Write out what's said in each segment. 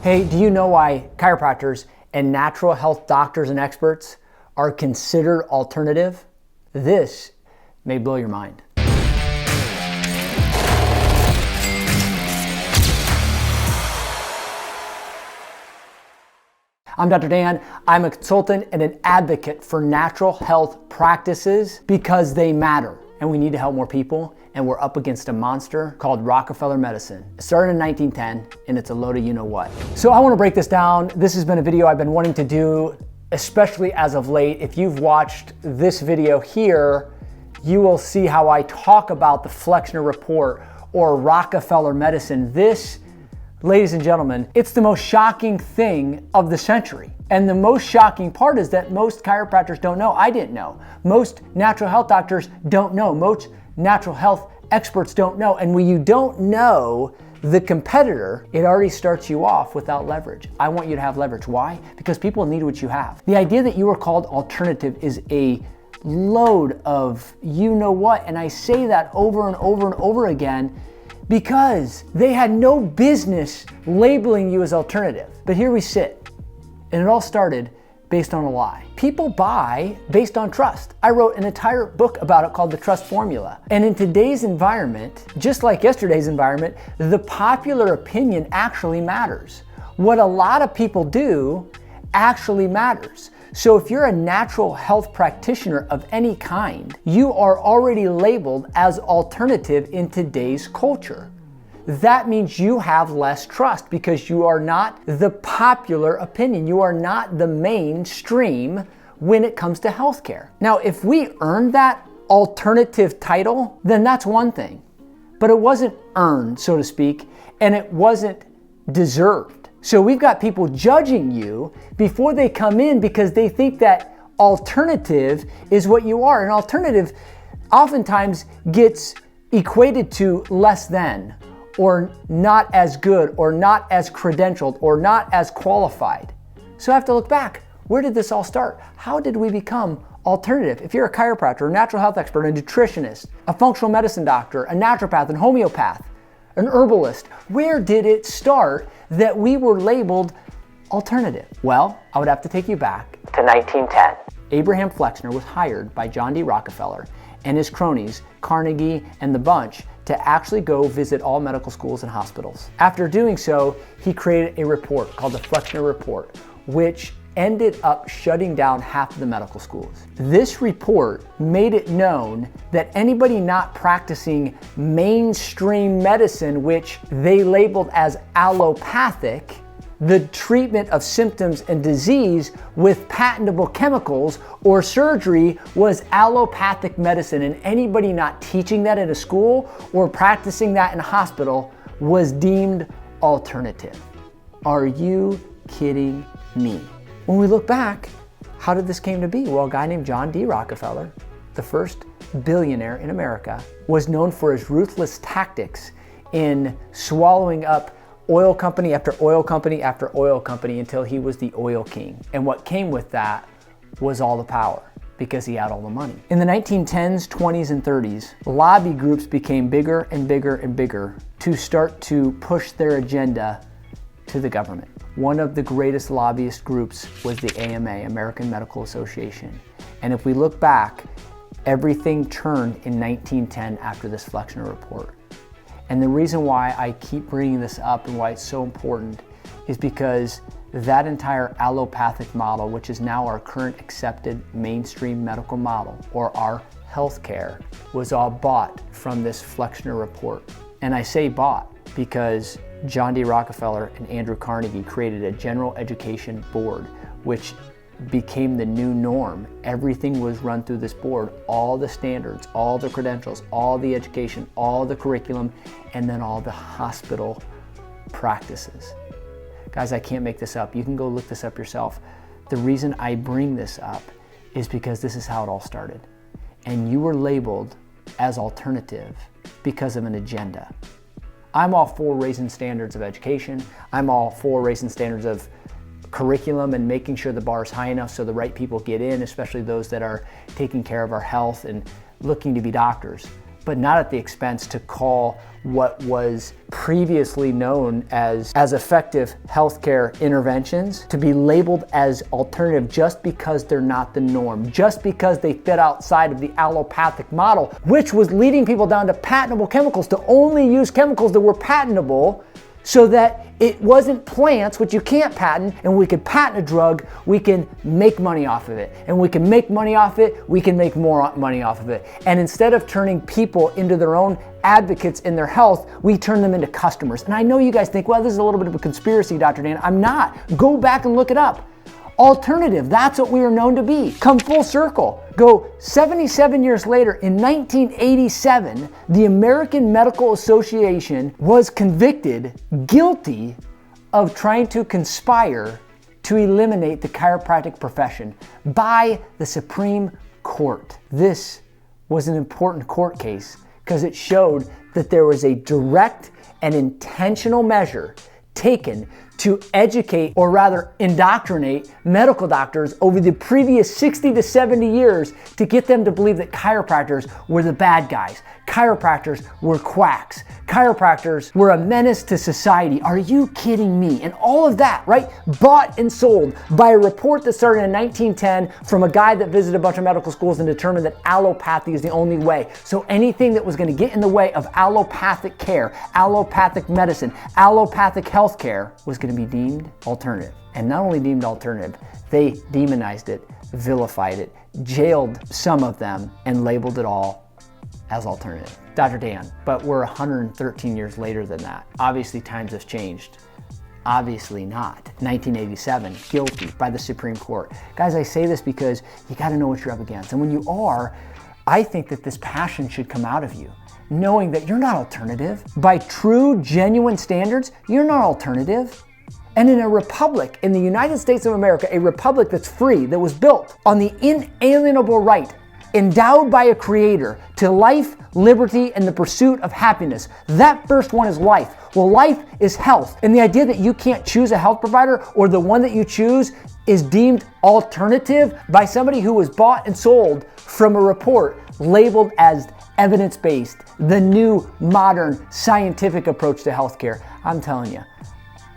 Hey, do you know why chiropractors and natural health doctors and experts are considered alternative? This may blow your mind. I'm Dr. Dan. I'm a consultant and an advocate for natural health practices because they matter and we need to help more people, and we're up against a monster called Rockefeller medicine. It started in 1910 and it's a load of you-know-what. So I want to break this down. This has been a video I've been wanting to do, especially as of late. If you've watched this video here, you will see how I talk about the Flexner Report or Rockefeller medicine. This, ladies and gentlemen, it's the most shocking thing of the century. And the most shocking part is that most chiropractors don't know. I didn't know. Most natural health doctors don't know. Most natural health experts don't know. And when you don't know the competitor, it already starts you off without leverage. I want you to have leverage. Why? Because people need what you have. The idea that you are called alternative is a load of you-know-what. And I say that over and over and over again because they had no business labeling you as alternative. But here we sit. And it all started based on a lie. People buy based on trust. I wrote an entire book about it called The Trust Formula. And in today's environment, just like yesterday's environment, the popular opinion actually matters. What a lot of people do actually matters. So if you're a natural health practitioner of any kind, you are already labeled as alternative in today's culture. That means you have less trust because you are not the popular opinion. You are not the mainstream when it comes to healthcare. Now, if we earned that alternative title, then that's one thing. But it wasn't earned, so to speak, and it wasn't deserved. So we've got people judging you before they come in because they think that alternative is what you are. And alternative oftentimes gets equated to less than, or not as good, or not as credentialed, or not as qualified. So I have to look back. Where did this all start? How did we become alternative? If you're a chiropractor, a natural health expert, a nutritionist, a functional medicine doctor, a naturopath, and homeopath, an herbalist, where did it start that we were labeled alternative? Well, I would have to take you back to 1910. Abraham Flexner was hired by John D. Rockefeller and his cronies, Carnegie and the bunch, to actually go visit all medical schools and hospitals. After doing so, he created a report called the Flexner Report, which ended up shutting down half of the medical schools. This report made it known that anybody not practicing mainstream medicine, which they labeled as allopathic, the treatment of symptoms and disease with patentable chemicals or surgery, was allopathic medicine, and anybody not teaching that in a school or practicing that in a hospital was deemed alternative. Are you kidding me? When we look back, how did this came to be? Well, a guy named John D. Rockefeller, the first billionaire in America, was known for his ruthless tactics in swallowing up oil company after oil company after oil company until he was the oil king. And what came with that was all the power because he had all the money. In the 1910s, 20s, and 30s, lobby groups became bigger and bigger and bigger to start to push their agenda to the government. One of the greatest lobbyist groups was the AMA, American Medical Association. And if we look back, everything turned in 1910 after this Flexner Report. And the reason why I keep bringing this up and why it's so important is because that entire allopathic model, which is now our current accepted mainstream medical model, or our healthcare, was all bought from this Flexner Report. And I say bought because John D. Rockefeller and Andrew Carnegie created a general education board, which became the new norm. Everything was run through this board, all the standards, all the credentials, all the education, all the curriculum, and then all the hospital practices. Guys, I can't make this up. You can go look this up yourself. The reason I bring this up is because this is how it all started. And you were labeled as alternative because of an agenda. I'm all for raising standards of education. I'm all for raising standards of curriculum and making sure the bar is high enough so the right people get in, especially those that are taking care of our health and looking to be doctors. but not at the expense to call what was previously known as effective healthcare interventions to be labeled as alternative just because they're not the norm, just because they fit outside of the allopathic model, which was leading people down to patentable chemicals, to only use chemicals that were patentable, so that it wasn't plants, which you can't patent, and we could patent a drug, we can make money off of it. And we can make money off it, we can make more money off of it. And instead of turning people into their own advocates in their health, we turn them into customers. And I know you guys think, well, this is a little bit of a conspiracy, Dr. Dan. I'm not. Go back and look it up. Alternative, that's what we are known to be. Come full circle. Go 77 years later, in 1987, the American Medical Association was convicted guilty of trying to conspire to eliminate the chiropractic profession by the Supreme Court. This was an important court case because it showed that there was a direct and intentional measure taken to educate, or rather indoctrinate, medical doctors over the previous 60 to 70 years to get them to believe that chiropractors were the bad guys. Chiropractors were quacks. Chiropractors were a menace to society. Are you kidding me? And all of that, right? Bought and sold by a report that started in 1910 from a guy that visited a bunch of medical schools and determined that allopathy is the only way. So anything that was going to get in the way of allopathic care, allopathic medicine, allopathic healthcare was going to be deemed alternative. And not only deemed alternative, they demonized it, vilified it, jailed some of them, and labeled it all as alternative. Dr. Dan, but we're 113 years later than that. Obviously times have changed. Obviously not. 1987, guilty by the Supreme Court. Guys, I say this because you gotta know what you're up against. And when you are, I think that this passion should come out of you, knowing that you're not alternative. By true, genuine standards, you're not alternative. And in a republic, in the United States of America, a republic that's free, that was built on the inalienable right, endowed by a creator, to life, liberty, and the pursuit of happiness. That first one is life. Well, life is health. And the idea that you can't choose a health provider, or the one that you choose is deemed alternative by somebody who was bought and sold from a report labeled as evidence-based, the new modern scientific approach to healthcare. I'm telling you,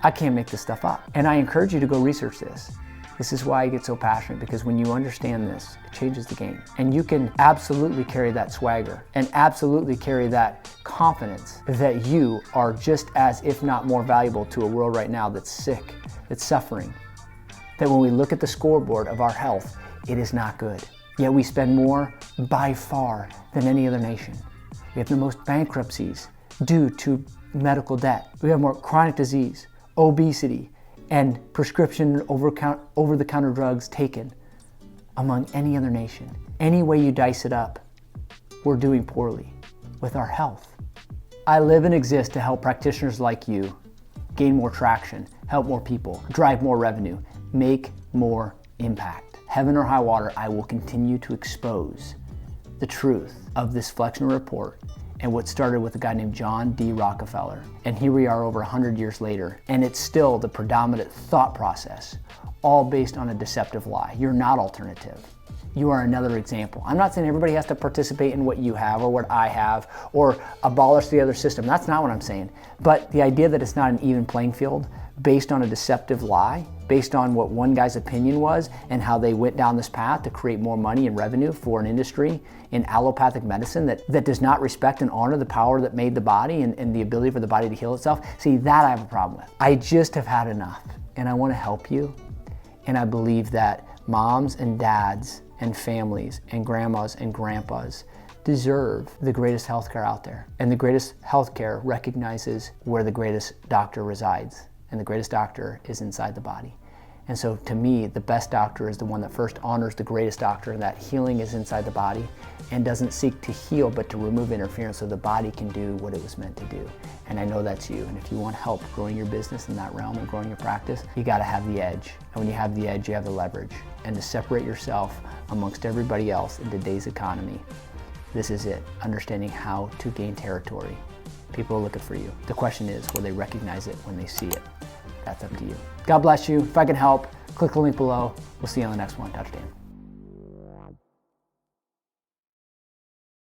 I can't make this stuff up. And I encourage you to go research this. This is why I get so passionate, because when you understand this, it changes the game. And you can absolutely carry that swagger and absolutely carry that confidence that you are just as, if not more valuable to a world right now that's sick, that's suffering. That when we look at the scoreboard of our health, it is not good. Yet we spend more by far than any other nation. We have the most bankruptcies due to medical debt. We have more chronic disease, obesity, and prescription over-the-counter drugs taken among any other nation. Any way you dice it up, we're doing poorly with our health. I live and exist to help practitioners like you gain more traction, help more people, drive more revenue, make more impact. Heaven or high water, I will continue to expose the truth of this Flexner report and what started with a guy named John D. Rockefeller. And here we are over 100 years later, and it's still the predominant thought process, all based on a deceptive lie. You're not alternative. You are another example. I'm not saying everybody has to participate in what you have or what I have or abolish the other system. That's not what I'm saying. But the idea that it's not an even playing field based on a deceptive lie, based on what one guy's opinion was and how they went down this path to create more money and revenue for an industry in allopathic medicine that does not respect and honor the power that made the body and the ability for the body to heal itself. See, that I have a problem with. I just have had enough, and I want to help you. And I believe that moms and dads and families and grandmas and grandpas deserve the greatest healthcare out there. And the greatest healthcare recognizes where the greatest doctor resides. And the greatest doctor is inside the body. And so to me, the best doctor is the one that first honors the greatest doctor, and that healing is inside the body and doesn't seek to heal, but to remove interference so the body can do what it was meant to do. And I know that's you. And if you want help growing your business in that realm and growing your practice, you gotta have the edge. And when you have the edge, you have the leverage. And to separate yourself amongst everybody else in today's economy, this is it, understanding how to gain territory. People are looking for you. The question is, will they recognize it when they see it? That's up to you. God bless you. If I can help, click the link below. We'll see you on the next one. Dr. Dan.